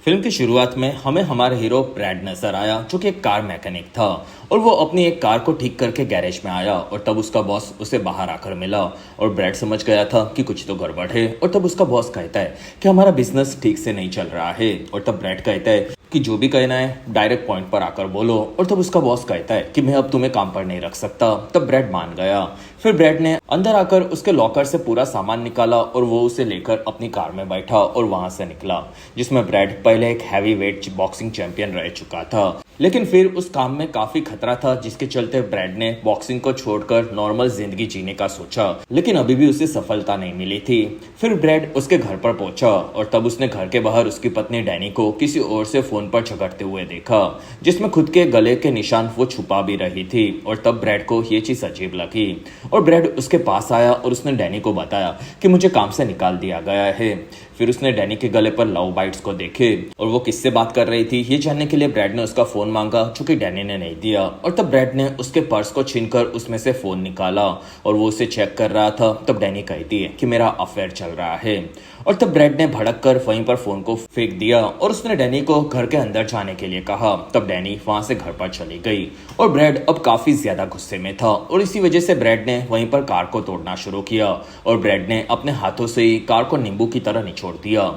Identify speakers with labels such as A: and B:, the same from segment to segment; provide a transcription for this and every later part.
A: Film की शुरुआत में हमें हमारा हीरो ब्रैड नजर आया जो कि एक कार मैकेनिक था और वो अपनी एक कार को ठीक करके गैरेज में आया और तब उसका बॉस उसे बाहर आकर मिला और ब्रैड समझ गया था कि कुछ तो गड़बड़ है और तब उसका बॉस कहता है कि हमारा बिजनेस ठीक से नहीं चल रहा है और तब ब्रैड कहता है कि जो भी कहना है डायरेक्ट पॉइंट पर आकर बोलो और तब उसका बॉस कहता है कि मैं अब तुम्हें काम पर नहीं रख सकता। तब ब्रैड मान गया। फिर ब्रैड ने अंदर आकर उसके लॉकर से पूरा सामान निकाला और वो उसे लेकर अपनी कार में बैठा और वहां से निकला, जिसमें ब्रैड पहले एक हैवी वेट बॉक्सिंग चैंपियन रह चुका था। लेकिन फिर उस काम में काफी खतरा था, जिसके चलते ब्रैड ने बॉक्सिंग को छोड़कर नॉर्मल जिंदगी जीने का सोचा, लेकिन अभी भी उसे सफलता नहीं मिली थी। फिर ब्रैड उसके घर पर पहुंचा और तब उसने घर के बाहर उसकी पत्नी डैनी को किसी और से फोन पर झगड़ते हुए देखा, जिसमें खुद के गले के निशान वो छुपा भी रही थी। और तब ब्रैड को ये चीज अजीब लगी और ब्रैड उसके पास आया और उसने डैनी को बताया कि मुझे काम से निकाल दिया गया है। फिर उसने डैनी के गले पर लव बाइट्स को देखे और वो किससे बात कर रही थी ये जानने के लिए ब्रैड ने उसका फोन मांगा, जो कि डैनी ने नहीं दिया। और तब ब्रैड ने उसके पर्स को छीनकर उसमें से फोन निकाला और वो उसे चेक कर रहा था। तब डैनी कहती है कि मेरा अफेयर चल रहा है और तब ब्रैड ने भड़क कर वहीं पर फोन को फेंक दिया और उसने डैनी को घर के अंदर जाने के लिए कहा। तब डैनी वहां से घर पर चली गई और ब्रैड अब काफी ज्यादा गुस्से में था और इसी वजह से ब्रैड ने वहीं पर कार को तोड़ना शुरू किया और ब्रैड ने अपने हाथों से ही कार को नींबू की तरह निचोड़ दिया।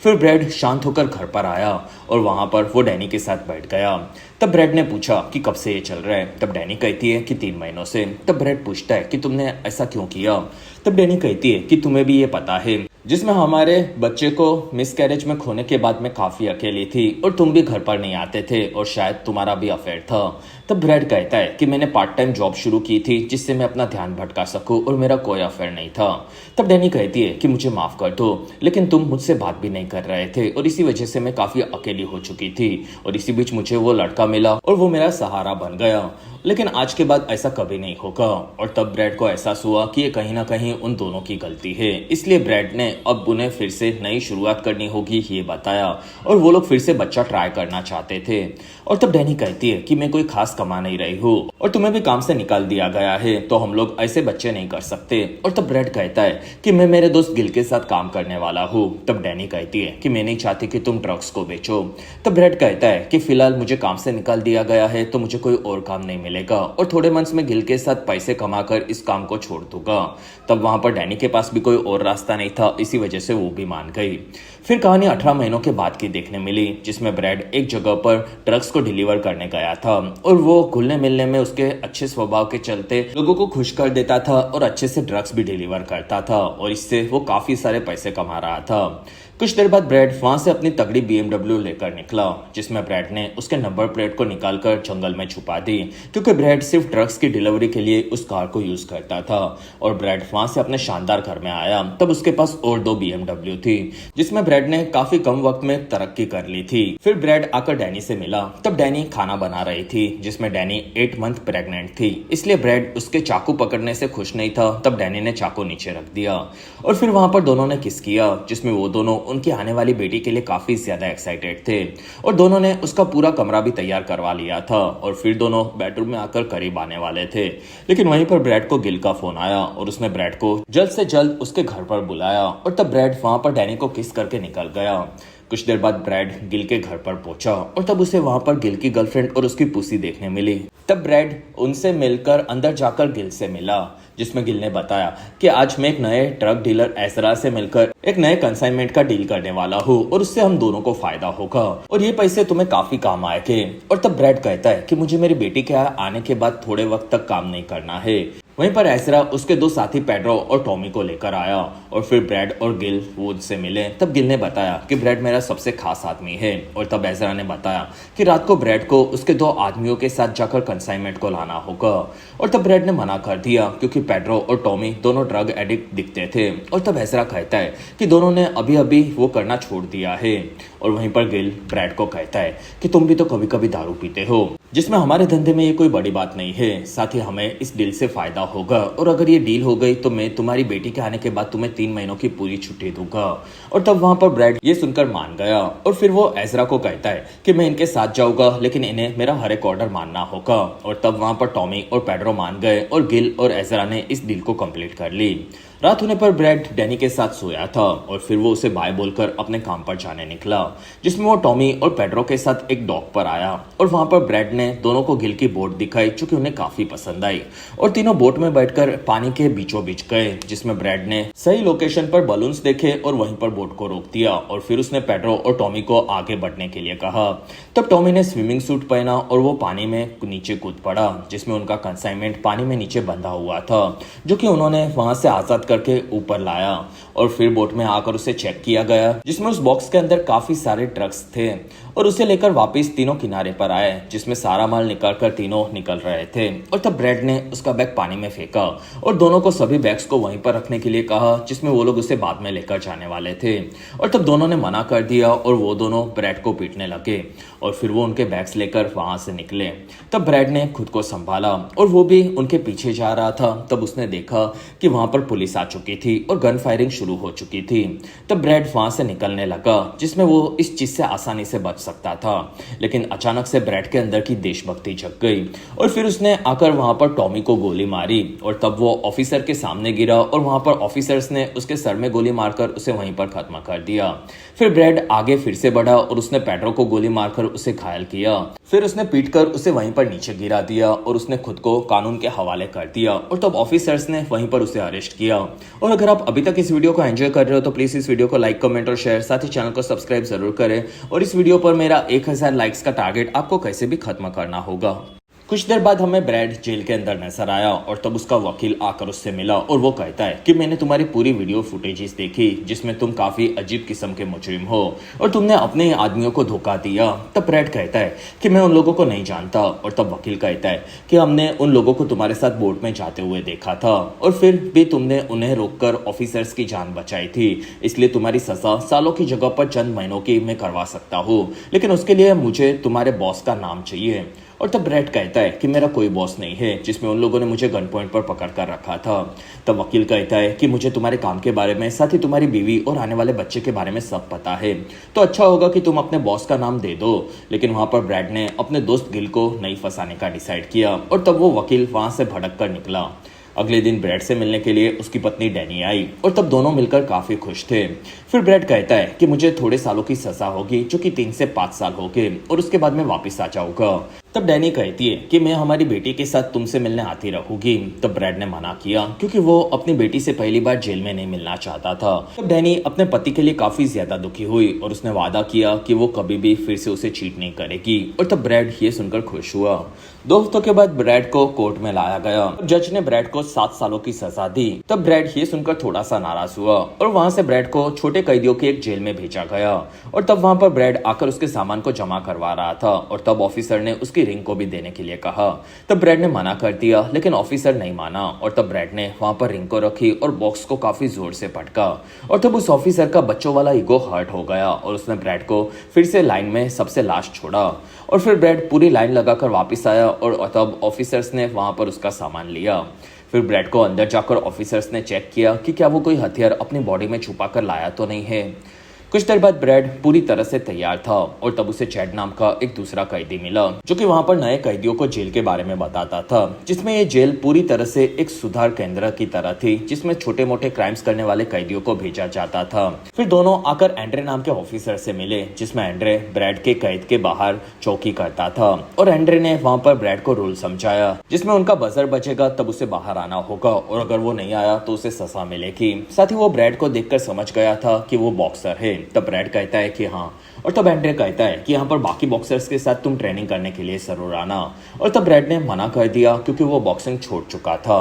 A: फिर ब्रैड शांत होकर घर पर आया और वहां पर वो डैनी के साथ बैठ गया। तब ब्रैड ने पूछा कि कब से ये चल रहा है। तब डैनी कहती है कि 3 महीनों से। तब ब्रैड पूछता है कि तुमने ऐसा क्यों किया। तब डैनी कहती है कि तुम्हें भी ये पता है, जिसमें हमारे बच्चे को मिसकैरेज में खोने के बाद मैं काफी अकेली थी और तुम भी घर पर नहीं आते थे और शायद तुम्हारा भी अफेयर था। तब ब्रैड कहता है कि मैंने पार्ट टाइम जॉब शुरू की थी जिससे मैं अपना ध्यान भटका सकूं और मेरा कोई अफेयर नहीं था। तब डैनी कहती है कि मुझे माफ कर दो, लेकिन तुम मुझसे बात भी नहीं कर रहे थे और इसी वजह से मैं काफी अकेली हो चुकी थी और इसी बीच मुझे वो लड़का मिला और वो मेरा सहारा बन गया, लेकिन आज के बाद ऐसा कभी नहीं होगा। और तब ब्रैड को एहसास हुआ कि ये कहीं ना कहीं उन दोनों की गलती है, इसलिए ब्रैड ने अब उन्हें फिर से नई शुरुआत करनी होगी ये बताया और वो लोग फिर से बच्चा ट्राई करना चाहते थे। और तब डैनी कहती है कि मैं कोई खास कमा नहीं रही हूँ और तुम्हें भी काम से निकाल दिया गया है, तो हम लोग ऐसे बच्चे नहीं कर सकते। और तब ब्रैड कहता है कि मैं मेरे दोस्त गिल के साथ काम करने वाला हूँ। तब डैनी कहती है कि मैं नहीं चाहती कि तुम ड्रग्स को बेचो। तब ब्रैड कहता है कि फिलहाल मुझे काम से निकाल दिया गया है तो मुझे कोई और काम नहीं मिलेगा और थोड़े मंथ्स में गिल के साथ पैसे कमाकर इस काम को छोड़ दूंगा। तब वहां पर डैनी के पास भी कोई और रास्ता नहीं था, इसी वजह से वो भी मान गई। फिर कहानी 18 महीनों के बाद की देखने मिली, जिसमें ब्रैड एक जगह पर ड्रग्स को डिलीवर करने गया था और वो घुलने मिलने में उसके अच्छे स्वभाव के चलते लोगों को खुश कर देता था और अच्छे से ड्रग्स भी डिलीवर करता था और इससे वो काफी सारे पैसे कमा रहा था। कुछ देर बाद ब्रैड वहां से अपनी तगड़ी BMW लेकर निकला, जिसमें ब्रैड ने उसके नंबर प्लेट को निकालकर जंगल में छुपा दी, क्योंकि ब्रैड सिर्फ ड्रग्स की डिलीवरी के लिए उस कार को यूज करता था। और ब्रैड वहां से अपने शानदार घर में आया, तब उसके पास और 2 BMW थी, जिसमें ब्रैड ने काफी कम वक्त में तरक्की कर ली थी। फिर ब्रैड आकर डैनी से मिला, तब डैनी खाना बना रही थी, जिसमें डैनी 8 मंथ प्रेग्नेंट थी, इसलिए ब्रैड उसके चाकू पकड़ने से खुश नहीं था। तब डैनी ने चाकू नीचे रख दिया और फिर वहां पर दोनों ने किस किया, जिसमें वो दोनों उनकी आने वाली बेटी के लिए काफी ज्यादा एक्साइटेड थे और दोनों ने उसका पूरा कमरा भी तैयार करवा लिया था और फिर दोनों बेडरूम में आकर करीब आने वाले थे। लेकिन वहीं पर ब्रैड को गिल का फोन आया और उसने ब्रैड को जल्द से जल्द उसके घर पर बुलाया और तब ब्रैड वहां पर डैनी को किस करके निकल गया। कुछ देर बाद ब्रैड गिल के घर पर पहुंचा और तब उसे वहां पर गिल की गर्लफ्रेंड और उसकी पुसी देखने मिली। तब ब्रैड उनसे मिलकर अंदर जाकर गिल से मिला, जिसमें गिल ने बताया कि आज मैं एक नए ड्रग डीलर एजरा से मिलकर एक नए कंसाइनमेंट का डील करने वाला हूँ और उससे हम दोनों को फायदा होगा और ये पैसे तुम्हें काफी काम आएंगे। और तब ब्रैड कहता है कि मुझे मेरी बेटी के आने के बाद थोड़े वक्त तक काम नहीं करना है। वहीं पर एजरा उसके 2 साथी पेड्रो और टॉमी को लेकर आया और फिर ब्रैड और गिल वो उनसे मिले। तब गिल ने बताया कि ब्रैड मेरा सबसे खास आदमी है और तब एजरा ने बताया कि रात को ब्रैड को उसके 2 आदमियों के साथ जाकर कंसाइनमेंट को लाना होगा और तब ब्रैड ने मना कर दिया, क्योंकि पेड्रो और टॉमी दोनों ड्रग एडिक्ट दिखते थे। और तब एजरा कहता है कि दोनों ने अभी अभी वो करना छोड़ दिया है। और वहीं पर गिल ब्रैड को कहता है कि तुम भी तो कभी कभी दारू पीते हो, जिसमें हमारे धंधे में ये कोई बड़ी बात नहीं है, साथ ही हमें इस डील से फायदा होगा और अगर ये डील हो गई तो मैं तुम्हारी बेटी के आने के बाद तुम्हें 3 महीनों की पूरी छुट्टी दूंगा। और तब वहां पर ब्रैड ये सुनकर मान गया और फिर वो एजरा को कहता है कि मैं इनके साथ जाऊंगा, लेकिन इन्हें मेरा हर एक ऑर्डर मानना होगा। और तब वहां पर टॉमी और पेड्रो मान गए और गिल और एजरा ने इस डील को कंप्लीट कर ली। रात होने पर ब्रैड डैनी के साथ सोया था और फिर वो उसे बाय बोलकर अपने काम पर जाने निकला, जिसमें वो टॉमी और पेड्रो के साथ एक डॉक पर आया और वहां पर ब्रैड ने दोनों को गिल की बोट दिखाई जो कि उन्हें काफी पसंद आई और तीनों बोट में बैठकर पानी के बीचों बीच गए, जिसमें ब्रैड ने सही लोकेशन पर बलून्स देखे और वहीं पर बोट को रोक दिया और फिर उसने पेड्रो और टॉमी को आगे बढ़ने के लिए कहा। तब टॉमी ने स्विमिंग सूट पहना और वो पानी में नीचे कूद पड़ा, जिसमें उनका कंसाइनमेंट पानी में नीचे बंधा हुआ था जो कि उन्होंने वहां से आजाद करके ऊपर लाया और फिर बोट में आकर उसे चेक किया गया, जिसमें उस बॉक्स के अंदर काफी सारे ड्रग्स थे और उसे लेकर वापस तीनों किनारे पर आए, जिसमें सारा माल निकाल कर तीनों निकल रहे थे। और तब ब्रैड ने उसका बैग पानी में फेंका और दोनों को सभी बैग्स को वहीं पर रखने के लिए कहा, जिसमें वो लोग उसे बाद में लेकर जाने वाले थे। और तब दोनों ने मना कर दिया और वो दोनों ब्रैड को पीटने लगे और फिर वो उनके बैग्स लेकर वहां से निकले। तब ब्रैड ने खुद को संभाला और वो भी उनके पीछे जा रहा था। तब उसने देखा कि वहां पर पुलिस आ चुकी थी और गन फायरिंग शुरू हो चुकी थी। तब ब्रैड वहां से निकलने लगा, जिसमें वो इस चीज से आसानी से बच सकता था, लेकिन अचानक से ब्रैड के अंदर की देशभक्ति जग गई और फिर उसने आकर वहां पर टॉमी को गोली मारी और तब वो ऑफिसर के सामने गिरा और वहां पर ऑफिसर्स ने उसके सर में गोली मारकर उसे वहीं पर खत्म कर दिया। फिर ब्रैड आगे फिर से बढ़ा और उसने पेड्रो को गोली मारकर उसे घायल किया। फिर उसने पीटकर उसे वहीं पर नीचे गिरा दिया और उसने खुद को कानून के हवाले कर दिया और तब ऑफिसर्स ने वहीं पर उसे अरेस्ट किया। और अगर आप अभी तक इस वीडियो को एंजॉय कर रहे हो तो प्लीज इस वीडियो को लाइक, कमेंट और शेयर, साथ ही चैनल को सब्सक्राइब जरूर करें। और इस वीडियो पर मेरा 1000 लाइक्स का टारगेट आपको कैसे भी खत्म करना होगा। कुछ देर बाद हमें ब्रैड जेल के अंदर नजर आया और तब उसका वकील आकर उससे मिला और वो कहता है कि मैंने तुम्हारी पूरी वीडियो फुटेजेस देखी, जिसमें तुम काफी अजीब किस्म के मुजरिम हो और तुमने अपने आदमियों को धोखा दिया। तब ब्रैड कहता है कि मैं उन लोगों को नहीं जानता और तब वकील कहता है कि हमने उन लोगों को तुम्हारे साथ बोट में जाते हुए देखा था और फिर भी तुमने उन्हें रोककर ऑफिसर्स की जान बचाई थी, इसलिए तुम्हारी सजा सालों की जगह पर चंद महीनों की मैं करवा सकता हूँ, लेकिन उसके लिए मुझे तुम्हारे बॉस का नाम चाहिए। और तब ब्रैड कहता है कि मेरा कोई बॉस नहीं है, जिसमें उन लोगों ने मुझे गन पॉइंट पर पकड़ कर रखा था। तब वकील कहता है कि मुझे तुम्हारे काम के बारे में, साथ ही तुम्हारी बीवी और आने वाले बच्चे के बारे में सब पता है, तो अच्छा होगा कि तुम अपने बॉस का नाम दे दो। लेकिन वहां पर ब्रैड ने अपने दोस्त गिल को नहीं फंसाने का डिसाइड किया और तब वो वकील वहां से भड़क कर निकला। अगले दिन ब्रैड से मिलने के लिए उसकी पत्नी डैनी आई और तब दोनों मिलकर काफी खुश थे। फिर ब्रैड कहता है कि मुझे थोड़े सालों की सजा होगी, जो कि 3 से 5 साल होंगे, और उसके बाद मैं वापस आ जाऊंगा। तब डैनी कहती है कि मैं हमारी बेटी के साथ तुमसे मिलने आती रहूंगी। तब ब्रैड ने मना किया क्योंकि वो अपनी बेटी से पहली बार जेल में नहीं मिलना चाहता था। तब डैनी अपने पति के लिए काफी ज्यादा दुखी हुई और उसने वादा किया कि वो कभी भी फिर से उसे चीट नहीं करेगी और तब ब्रैड ये सुनकर खुश हुआ। 2 हफ्तों के बाद ब्रैड को कोर्ट में लाया गया। जज ने ब्रैड को 7 सालों की सजा दी। तब ब्रैड ये सुनकर थोड़ा सा नाराज हुआ और वहां से ब्रैड को छोटे कैदियों की एक जेल में भेजा गया और तब वहां पर ब्रैड आकर उसके सामान को जमा करवा रहा था और तब ऑफिसर ने उसकी रिंग को भी देने के लिए कहा। तब ब्रैड ने मना कर दिया, लेकिन ऑफिसर नहीं माना और तब ब्रैड ने वहां पर रिंग को रखी और बॉक्स को काफी जोर से पटका और तब उस ऑफिसर का बच्चों वाला ईगो हर्ट हो गया और उसने ब्रैड को फिर से लाइन में सबसे लास्ट छोड़ा और फिर ब्रैड पूरी लाइन लगाकर वापस आया और तब ऑफिसर्स ने वहां पर उसका सामान लिया। फिर ब्रैड को अंदर जाकर ऑफिसर्स ने चेक किया कि क्या वो कोई हथियार अपनी बॉडी में छुपा कर लाया तो नहीं है। कुछ देर बाद ब्रैड पूरी तरह से तैयार था और तब उसे चैड नाम का एक दूसरा कैदी मिला, जो कि वहां पर नए कैदियों को जेल के बारे में बताता था, जिसमें ये जेल पूरी तरह से एक सुधार केंद्र की तरह थी, जिसमें छोटे मोटे क्राइम्स करने वाले कैदियों को भेजा जाता था। फिर दोनों आकर एंड्रे नाम के ऑफिसर से मिले, जिसमें एंड्रे ब्रैड के कैद के बाहर चौकी करता था और एंड्रे ने वहां पर ब्रैड को रूल समझाया, जिसमें उनका बजर बजेगा तब उसे बाहर आना होगा और अगर वो नहीं आया तो उसे सजा मिलेगी। साथ ही वो ब्रैड को देखकर समझ गया था कि वो बॉक्सर है। तब ब्रैड कहता है कि हाँ और तब एंड्रे कहता है कि यहाँ पर बाकी बॉक्सर्स के साथ तुम ट्रेनिंग करने के लिए जरूर आना और तब ब्रैड ने मना कर दिया क्योंकि वो बॉक्सिंग छोड़ चुका था।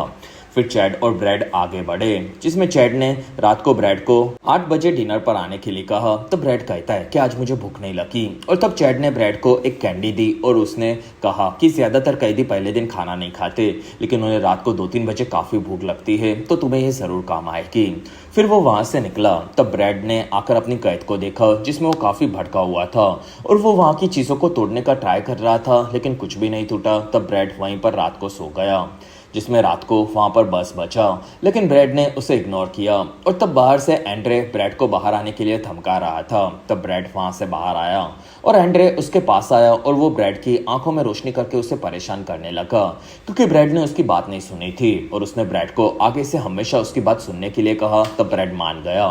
A: फिर चैड और ब्रैड आगे बढ़े, जिसमें चैड ने रात को ब्रैड को 8 बजे डिनर पर आने के लिए कहा। तब ब्रैड कहता है कि आज मुझे भूख नहीं लगी और तब चैड ने ब्रैड को एक कैंडी दी और उसने कहा कि ज्यादातर कैदी पहले दिन खाना नहीं खाते, लेकिन उन्हें रात को 2-3 बजे काफी भूख लगती है, तो तुम्हें ये जरूर काम आएगी। फिर वो वहां से निकला। तब ब्रैड ने आकर अपनी कैद को देखा, जिसमें वो काफी भटका हुआ था और वो वहां की चीजों को तोड़ने का ट्राई कर रहा था, लेकिन कुछ भी नहीं टूटा। तब ब्रैड वहीं पर रात को सो गया। जिसमें रात को वहां पर बस बचा, लेकिन ब्रैड ने उसे इग्नोर किया। और तब बाहर से एंड्रे ब्रैड को बाहर आने के लिए धमका रहा था। तब ब्रैड वहां से बाहर आया और एंड्रे उसके पास आया और वो ब्रैड की आंखों में रोशनी करके उसे परेशान करने लगा, क्योंकि ब्रैड ने उसकी बात नहीं सुनी थी और उसने ब्रैड को आगे से हमेशा उसकी बात सुनने के लिए कहा। तब ब्रैड मान गया।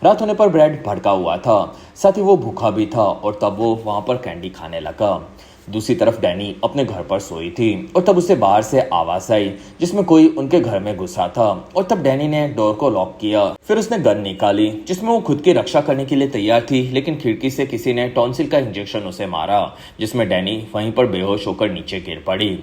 A: रात होने पर ब्रैड भड़का हुआ था, साथ ही वो भूखा भी था और तब वो वहां पर कैंडी खाने लगा। दूसरी तरफ डैनी अपने घर पर सोई थी और तब उसे बाहर से आवाज आई जिसमें कोई उनके घर में घुसा था। और तब डैनी ने डोर को लॉक किया। फिर उसने गन निकाली जिसमें वो खुद की रक्षा करने के लिए तैयार थी, लेकिन खिड़की से किसी ने टॉन्सिल का इंजेक्शन उसे मारा, जिसमें डैनी वहीं पर बेहोश होकर नीचे गिर पड़ी।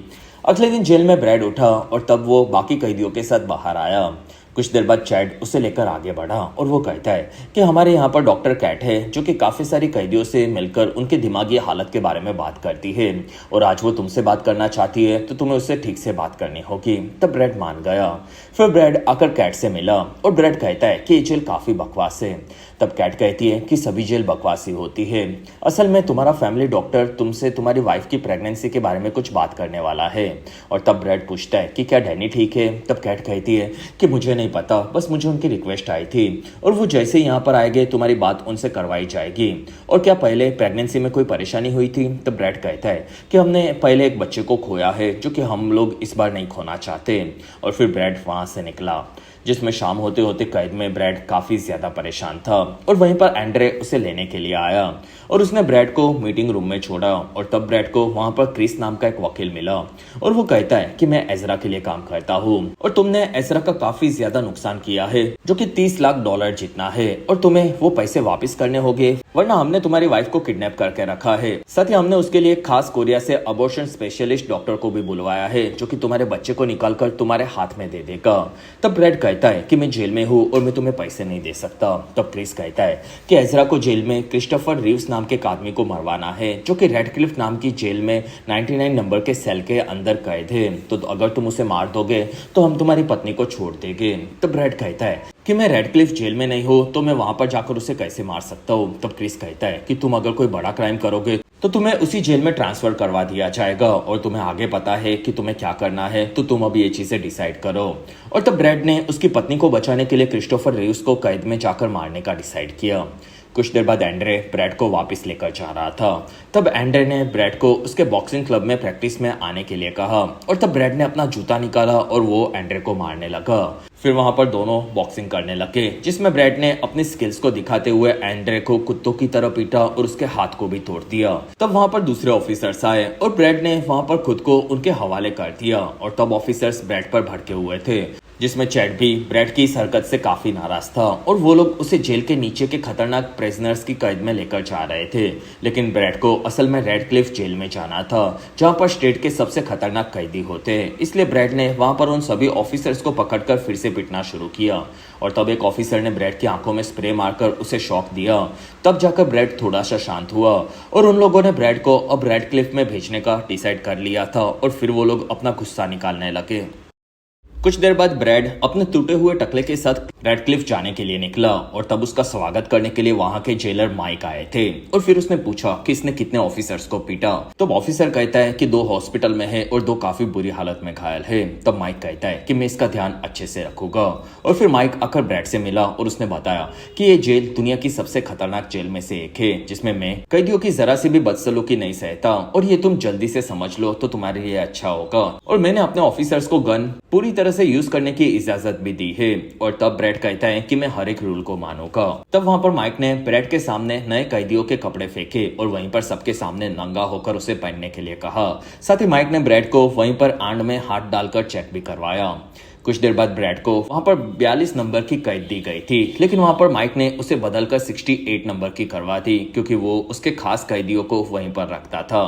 A: अगले दिन जेल में ब्रैड उठा और तब वो बाकी कैदियों के साथ बाहर आया। कुछ देर बाद चैड उसे लेकर आगे बढ़ा और वो कहता है कि हमारे यहाँ पर डॉक्टर कैट है जो कि काफी सारी कैदियों से मिलकर उनके दिमागी हालत के बारे में बात करती है और आज वो तुमसे बात करना चाहती है तो तुम्हें उससे ठीक से बात करनी होगी। तब ब्रैड मान गया। फिर ब्रैड आकर कैट से मिला और ब्रैड कहता है कि ये जेल काफी बकवास है। तब कैट कहती है कि सभी जेल बकवासी होती है, असल में तुम्हारा फैमिली डॉक्टर तुमसे तुम्हारी वाइफ की प्रेगनेंसी के बारे में कुछ बात करने वाला है। और तब ब्रैड पूछता है कि क्या डैनी ठीक है। तब कैट कहती है कि मुझे नहीं पता, बस मुझे उनकी रिक्वेस्ट आई थी और वो जैसे ही यहाँ पर आएंगे तुम्हारी बात उनसे करवाई जाएगी। और क्या पहले प्रेगनेंसी में कोई परेशानी हुई थी। तब ब्रैड कहता है कि हमने पहले एक बच्चे को खोया है जो कि हम लोग इस बार नहीं खोना चाहते। और फिर ब्रैड वहां से निकला, जिसमें शाम होते होते कैद में ब्रैड काफी ज्यादा परेशान था और वहीं पर एंड्रे उसे लेने के लिए आया और उसने ब्रैड को मीटिंग रूम में छोड़ा। और तब ब्रैड को वहां पर क्रिस नाम का एक वकील मिला और वो कहता है कि मैं एजरा के लिए काम करता हूँ और तुमने एजरा का काफी ज्यादा नुकसान किया है जो कि $30 लाख जितना है और तुम्हें वो पैसे वापस करने होंगे, वरना हमने तुम्हारी वाइफ को किडनैप करके रखा है। साथ ही हमने उसके लिए खास कोरिया से अबॉर्शन स्पेशलिस्ट डॉक्टर को भी बुलवाया है जो कि तुम्हारे बच्चे को निकालकर तुम्हारे हाथ में दे देगा। तब ब्रैड कहता है कि मैं जेल में हूँ और मैं तुम्हें पैसे नहीं दे सकता। तब क्रिस कहता है कि एजरा को जेल में क्रिस्टोफर रीव्स नाम के एक आदमी को मरवाना है जो कि रेडक्लिफ नाम की जेल में 99 नंबर के सेल के अंदर कैद है, तो अगर तुम उसे मार दोगे तो हम तुम्हारी पत्नी को छोड़ देंगे। तब ब्रैड कहता है कि मैं रेडक्लिफ जेल में नहीं हूँ तो मैं वहां पर जाकर उसे कैसे मार सकता हूँ। तब क्रिस कहता है कि तुम अगर कोई बड़ा क्राइम करोगे तो तुम्हें उसी जेल में ट्रांसफर करवा दिया जाएगा और तुम्हें आगे पता है कि तुम्हें क्या करना है, तो तुम अभी ये चीजें डिसाइड करो। और तब ब्रैड ने उसकी पत्नी को बचाने के लिए क्रिस्टोफर रीव्स को कैद में जाकर मारने का डिसाइड किया। कुछ देर बाद एंड्रे ब्रैड को वापस लेकर जा रहा था। तब एंड्रे ने ब्रैड को उसके बॉक्सिंग क्लब में प्रैक्टिस में आने के लिए कहा और तब ब्रैड ने अपना जूता निकाला और वो एंड्रे को मारने लगा। फिर वहां पर दोनों बॉक्सिंग करने लगे, जिसमें ब्रैड ने अपनी स्किल्स को दिखाते हुए एंड्रे को कुत्तों की तरह पीटा और उसके हाथ को भी तोड़ दिया। तब वहां पर दूसरे ऑफिसर्स आए और ब्रैड ने वहां पर खुद को उनके हवाले कर दिया और तब ऑफिसर्स ब्रैड पर भड़के हुए थे, जिसमें चैड भी ब्रैड की इस हरकत से काफी नाराज था और वो लोग उसे जेल के नीचे के खतरनाक प्रिजनर्स की कैद में लेकर जा रहे थे। लेकिन ब्रैड को असल में रेडक्लिफ जेल में जाना था जहां पर स्टेट के सबसे खतरनाक कैदी होते हैं, इसलिए ब्रैड ने वहां पर उन सभी ऑफिसर्स को पकड़कर फिर से पीटना शुरू किया। और तब एक ऑफिसर ने ब्रैड की आंखों में स्प्रे मारकर उसे शॉक दिया। तब जाकर ब्रैड थोड़ा सा शांत हुआ और उन लोगों ने ब्रैड को अब रेडक्लिफ में भेजने का डिसाइड कर लिया था और फिर वो लोग अपना गुस्सा निकालने लगे। कुछ देर बाद ब्रैड अपने टूटे हुए टकले के साथ रेडक्लिफ जाने के लिए निकला और तब उसका स्वागत करने के लिए वहां के जेलर माइक आए थे और फिर उसने पूछा कि इसने कितने ऑफिसर्स को पीटा। तब ऑफिसर कहता है कि 2 हॉस्पिटल में है और 2 काफी बुरी हालत में घायल है। तब माइक कहता है कि मैं इसका ध्यान अच्छे से रखूंगा। और फिर माइक आकर ब्रैड से मिला और उसने बताया कि ये जेल दुनिया की सबसे खतरनाक जेल में से एक है, जिसमें मैं कैदियों की जरा सी भी बदसलूकी नहीं सहता और ये तुम जल्दी से समझ लो तो तुम्हारे लिए अच्छा होगा। और मैंने अपने ऑफिसर्स को गन पूरी तरह से यूज करने की इजाजत भी दी है। और तब ब्रैड कहता है कि मैं हर एक रूल को मानूंगा। तब वहां पर माइक ने ब्रैड के सामने नए कैदियों के कपड़े फेंके और वहीं पर सबके सामने नंगा होकर उसे पहनने के लिए कहा। साथ ही माइक ने ब्रैड को वहीं पर आंड में हाथ डालकर चेक भी करवाया। कुछ देर बाद ब्रैड को वहां पर 42 नंबर की कैद दी गई थी, लेकिन वहां पर माइक ने उसे बदलकर 68 नंबर की करवा दी क्योंकि वो उसके खास कैदियों को वहीं पर रखता था।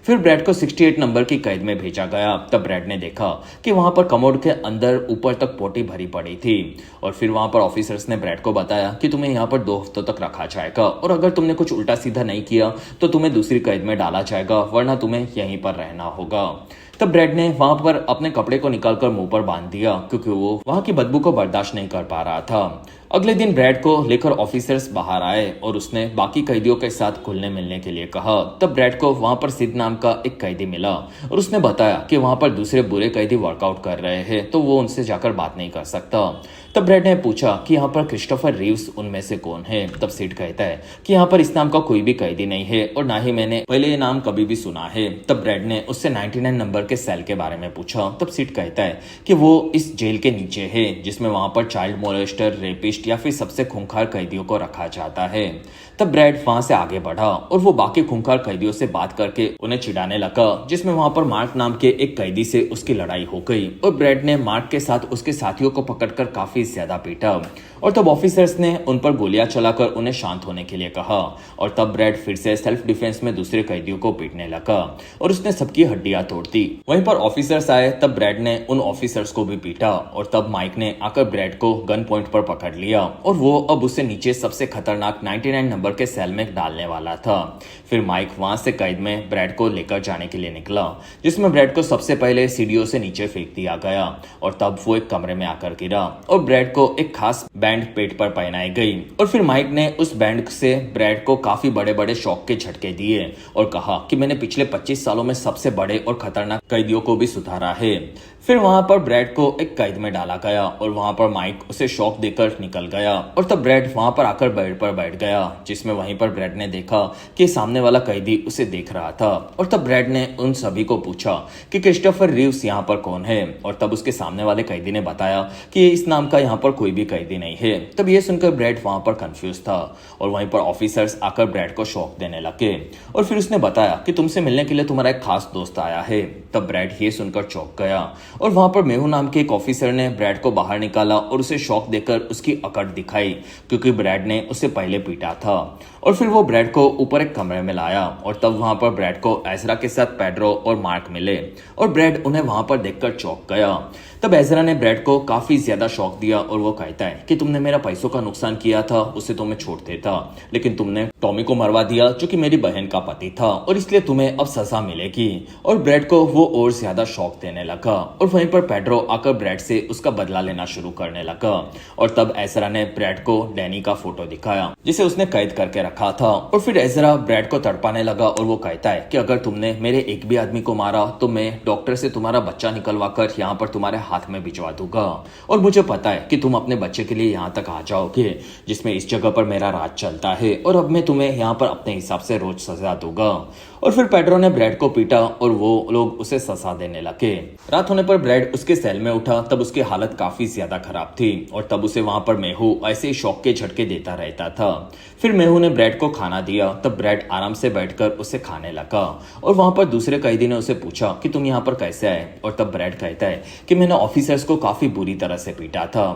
A: फिर ब्रैड को 68 नंबर की कैद में भेजा गया। तब ब्रैड ने देखा कि वहां पर कमोड के अंदर ऊपर तक पोटी भरी पड़ी थी और फिर वहां पर ऑफिसर्स ने ब्रैड को बताया कि तुम्हें यहाँ पर 2 हफ्तों तक रखा जाएगा और अगर तुमने कुछ उल्टा सीधा नहीं किया तो तुम्हें दूसरी कैद में डाला जाएगा, वरना तुम्हें यहीं पर रहना होगा। तब ब्रैड ने वहां पर अपने कपड़े को निकालकर मुंह पर बांध दिया क्योंकि वो वहां की बदबू को बर्दाश्त नहीं कर पा रहा था। अगले दिन ब्रैड को लेकर ऑफिसर्स बाहर आए और उसने बाकी कैदियों के साथ घुलने मिलने के लिए कहा। तब ब्रैड को वहां पर सिड नाम का एक कैदी मिला और उसने बताया कि वहां पर दूसरे बुरे कैदी वर्कआउट कर रहे हैं, तो वो उनसे जाकर बात नहीं कर सकता। तब ब्रैड ने पूछा कि यहाँ पर क्रिस्टोफर रीव्स उनमें से कौन है। तब सिड कहता है कि यहाँ पर इस नाम का कोई भी कैदी नहीं है और ना ही मैंने पहले ये नाम कभी भी सुना है। तब ब्रैड ने उससे 99 नंबर के सेल के बारे में पूछा। तब सिड कहता है कि वो इस जेल के नीचे है जिसमें वहां पर चाइल्ड मोलेस्टर, रेपिस्ट या फिर सबसे खूंखार कैदियों को रखा जाता है। तब ब्रैड वहां से आगे बढ़ा और वो बाकी खूंखार कैदियों से बात करके उन्हें चिढ़ाने लगा, जिसमें वहां पर मार्क नाम के एक कैदी से उसकी लड़ाई हो गई और ब्रैड ने मार्क के साथ उसके साथियों को पकड़कर काफी ज्यादा पीटा और तब ऑफिसर्स ने उन पर गोलियां चलाकर उन्हें शांत होने के लिए कहा और तब ब्रैड फिर से सेल्फ डिफेंस में दूसरे कैदियों को पीटने लगा और उसने सबकी हड्डियां तोड़ दी। वहीं पर ऑफिसर्स आए, तब ब्रैड ने उन ऑफिसर्स को भी पीटा और तब माइक ने आकर ब्रैड को गन पॉइंट पर पकड़ लिया और वो अब उसे नीचे सबसे खतरनाक 99 नंबर के सेल में डालने वाला था। फिर माइक वहां से कैद में ब्रैड को लेकर जाने के लिए निकला, जिसमें ब्रैड को सबसे पहले सीढ़ियों से नीचे फेंक दिया गया और तब वो एक कमरे में आकर गिरा और ब्रैड को एक खास बैंड पेट पर पहनाई गई और फिर माइक ने उस बैंड से ब्रैड को काफी बड़े बड़े शॉक के झटके दिए और कहा कि मैंने पिछले 25 सालों में सबसे बड़े और खतरनाक कैदियों को भी सुधारा है। फिर वहां पर ब्रैड को एक कैद में डाला गया और वहां पर माइक उसे शॉक देकर निकल गया और तब ब्रैड वहां पर आकर बेड पर बैठ गया, जिसमें वहीं पर ब्रैड ने देखा कि सामने वाला कैदी उसे देख रहा था और तब ब्रैड ने उन सभी को पूछा कि क्रिस्टोफर रीव्स यहाँ पर कौन है और तब उसके सामने वाले कैदी ने बताया कि इस नाम का यहाँ पर कोई भी कैदी नहीं है। तब ये सुनकर ब्रैड वहां पर कंफ्यूज था और वहीं पर ऑफिसर्स आकर ब्रैड को शॉक देने लगे और फिर उसने बताया कि तुमसे मिलने के लिए तुम्हारा एक खास दोस्त आया है। तब ब्रैड ये सुनकर चौंक गया और वहां पर मेहू नाम के एक ऑफिसर ने ब्रैड को बाहर निकाला और उसे शॉक देकर उसकी अकड़ दिखाई, क्योंकि ब्रैड ने उसे पहले पीटा था। और फिर वो ब्रैड को ऊपर एक कमरे में लाया और तब वहां पर ब्रैड को एजरा के साथ पेड्रो और मार्क मिले और ब्रैड उन्हें वहां पर देखकर चौंक गया। तब एजरा ने ब्रैड को काफी ज्यादा शॉक दिया और वो कहता है कि तुमने मेरा पैसों का नुकसान किया था, उसे तो मैं छोड़ देता, लेकिन तुमने टॉमी को मरवा दिया जो कि मेरी बहन का पति था और इसलिए तुम्हें अब सजा मिलेगी। और ब्रैड को वो और ज्यादा शॉक देने लगा और वहीं पर पेड्रो आकर ब्रैड से उसका बदला लेना शुरू करने लगा और तब एजरा ने ब्रैड को डैनी का फोटो दिखाया जिसे उसने कैद करके रखा था और फिर एजरा ब्रैड को तड़पाने लगा और वो कहता है कि अगर तुमने मेरे एक भी आदमी को मारा तो मैं डॉक्टर से तुम्हारा बच्चा निकलवा कर यहाँ पर तुम्हारे हाथ में भिजवा दूंगा और मुझे पता है कि तुम अपने बच्चे के लिए यहाँ तक आ जाओगे, जिसमें इस जगह पर मेरा राज चलता है और अब मैं तुम्हें यहाँ पर अपने हिसाब से रोज सजा दूंगा। और फिर पेड्रो ने ब्रैड को पीटा और वो लोग उसे सजा देने लगे। रात होने पर ब्रैड उसके सेल में उठा, तब उसकी हालत काफी ज्यादा खराब थी और तब उसे वहां पर मेहू ऐसे ही शॉक के झटके देता रहता था। फिर मेहू ने ब्रैड को खाना दिया, तब ब्रैड आराम से बैठकर उसे खाने लगा और वहां पर दूसरे कैदी ने उसे पूछा कि तुम यहाँ पर कैसे आए और तब ब्रैड कहता है कि मैंने ऑफिसर्स को काफी बुरी तरह से पीटा था।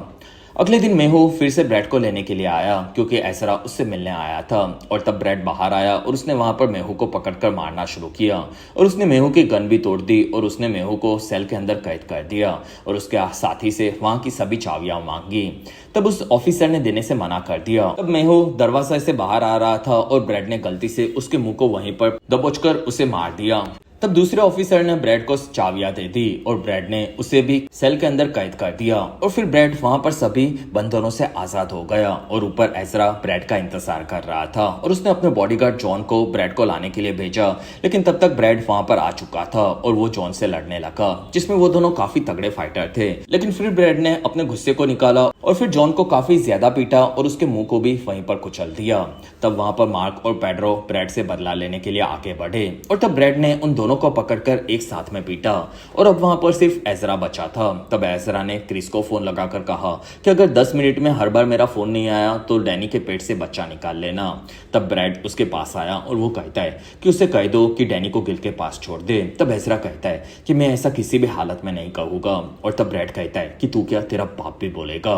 A: अगले दिन मेहू फिर से ब्रैड को लेने के लिए आया क्योंकि एजरा उससे मिलने आया था और तब ब्रैड बाहर आया और उसने वहां पर मेहू को पकड़कर मारना शुरू किया और उसने मेहू की गन भी तोड़ दी और उसने मेहू को सेल के अंदर कैद कर दिया और उसके साथी से वहां की सभी चाबियां मांगी। तब उस ऑफिसर ने देने से मना कर दिया। तब मेहू दरवाजा से बाहर आ रहा था और ब्रैड ने गलती से उसके मुंह को वहीं पर दबोचकर उसे मार दिया। तब दूसरे ऑफिसर ने ब्रैड को चाबियां दे दी और ब्रैड ने उसे भी सेल के अंदर कैद कर दिया और फिर ब्रैड वहां पर सभी बंधनों से आजाद हो गया और ऊपर एजरा ब्रैड का इंतजार कर रहा था और उसने अपने बॉडीगार्ड जॉन को ब्रैड को लाने के लिए भेजा, लेकिन तब तक ब्रैड वहां पर आ चुका था और वो जॉन से लड़ने लगा, जिसमें वो दोनों काफी तगड़े फाइटर थे। लेकिन फिर ब्रैड ने अपने गुस्से को निकाला और फिर जॉन को काफी ज्यादा पीटा और उसके मुंह को भी वहीं पर कुचल दिया। तब वहां पर मार्क और पेड्रो ब्रैड से बदला लेने के लिए आगे बढ़े और तब ब्रैड ने उन दोनों को पकड़कर एक साथ में पीटा और अब वहां पर सिर्फ एजरा बचा था। तब एजरा ने क्रिस को फोन लगाकर कहा कि अगर 10 मिनट में हर बार मेरा फोन नहीं आया तो डैनी के पेट से बच्चा निकाल लेना। तब ब्रैड उसके पास आया और वो कहता है कि उसे कह दो कि डैनी को गिल के पास छोड़ दे। तब एजरा कहता है कि मैं ऐसा किसी भी हालत में नहीं कहूंगा और तब ब्रैड कहता है कि तू क्या, तेरा बाप भी बोलेगा।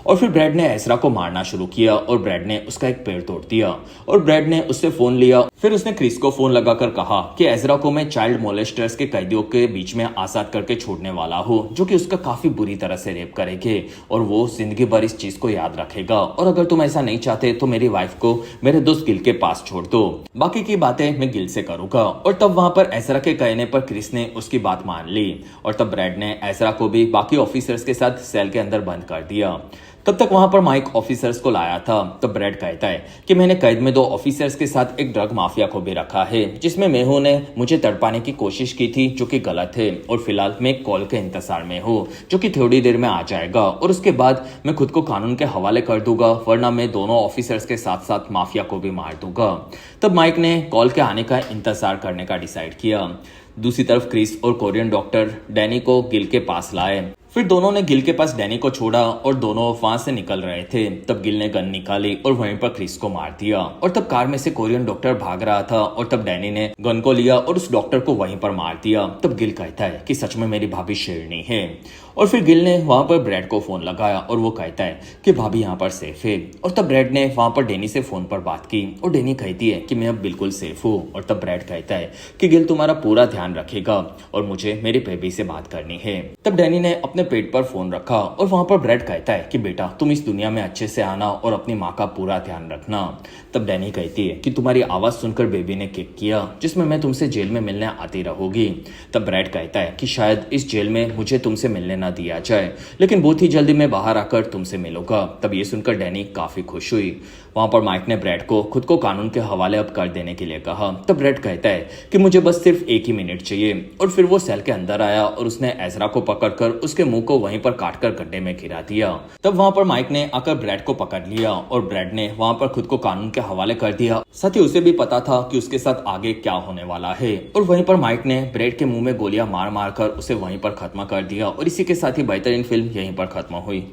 A: और फिर ब्रैड ने एजरा को मारना शुरू किया और ब्रैड ने उसका एक पैर तोड़ दिया और ब्रैड ने उससे फोन लिया। फिर उसने क्रिस को फोन लगाकर कहा कि एजरा को मैं चाइल्ड मोलेस्टर्स के कैदियों के बीच में आजाद करके छोड़ने वाला हूँ जो कि उसका काफी बुरी तरह से रेप करेंगे और वो जिंदगी भर इस चीज को याद रखेगा और अगर तुम ऐसा नहीं चाहते तो मेरी वाइफ को मेरे दोस्त गिल के पास छोड़ दो, बाकी की बातें मैं गिल से करूंगा। और तब वहां पर एजरा के कहने पर क्रिस ने उसकी बात मान ली और तब ब्रैड ने एजरा को भी बाकी ऑफिसर्स के साथ सेल के अंदर बंद कर दिया। तब तक वहां पर माइक ऑफिसर्स को लाया था। तब ब्रैड कहता है कि मैंने कैद में 2 ऑफिसर्स के साथ एक ड्रग माफिया को भी रखा है, जिसमें मेहू ने मुझे तड़पाने की कोशिश की थी, जो कि गलत है। और फिलहाल मैं एक कॉल के इंतजार में हूँ, जो कि थोड़ी देर में आ जाएगा, और उसके बाद मैं खुद को कानून के हवाले कर दूंगा, वरना मैं दोनों ऑफिसर्स के साथ साथ माफिया को भी मार दूंगा। तब माइक ने कॉल के आने का इंतजार करने का डिसाइड किया। दूसरी तरफ क्रिस और कोरियन डॉक्टर डैनी को गिल के पास लाए। फिर दोनों ने गिल के पास डैनी को छोड़ा और दोनों वहां से निकल रहे थे। तब गिल ने गन निकाली और वहीं पर क्रिस को मार दिया। और तब कार में से कोरियन डॉक्टर भाग रहा था और तब डैनी ने गन को लिया और उस डॉक्टर को वहीं पर मार दिया। तब गिल कहता है कि सच में मेरी भाभी शेरनी है। और फिर गिल ने वहां पर ब्रैड को फोन लगाया और वो कहता है कि भाभी यहाँ पर सेफ है। और तब ब्रैड ने वहां पर डैनी से फोन पर बात की और डैनी कहती है कि मैं अब बिल्कुल सेफ हूँ। और तब ब्रैड कहता है कि गिल तुम्हारा पूरा ध्यान रखेगा और मुझे मेरी बेबी से बात करनी है। तब डैनी ने अपने पेट पर फोन रखा और वहां पर ब्रैड कहता है कि बेटा तुम इस दुनिया में अच्छे से आना और अपनी माँ का पूरा ध्यान रखना। तब डैनी कहती है कि तुम्हारी आवाज सुनकर बेबी ने किक किया, जिसमें मैं तुमसे जेल में मिलने आती रहूंगी। तब ब्रैड कहता है कि शायद इस जेल में मुझे तुमसे मिलने ना दिया जाए, लेकिन बहुत ही जल्दी मैं बाहर आकर तुमसे मिलूंगा। तब ये सुनकर डैनी काफी खुश हुई। वहां पर माइक ने ब्रैड को खुद को कानून के हवाले अब कर देने के लिए कहा। तब ब्रैड कहता है कि मुझे बस सिर्फ 1 ही मिनट चाहिए। और फिर वो सेल के अंदर आया और उसने एजरा को पकड़कर उसके मुंह को वहीं पर काटकर गड्ढे में गिरा दिया। तब वहां पर माइक ने आकर ब्रैड को पकड़ लिया और ब्रैड ने वहां पर खुद को कानून के हवाले कर दिया। साथ ही उसे भी पता था कि उसके साथ आगे क्या होने वाला है। और वहीं पर माइक ने ब्रैड के मुंह में गोलियां मार मार कर उसे वहीं पर खत्म कर दिया। और इसी के साथ ही बेहतरीन फिल्म यहीं पर खत्म हुई।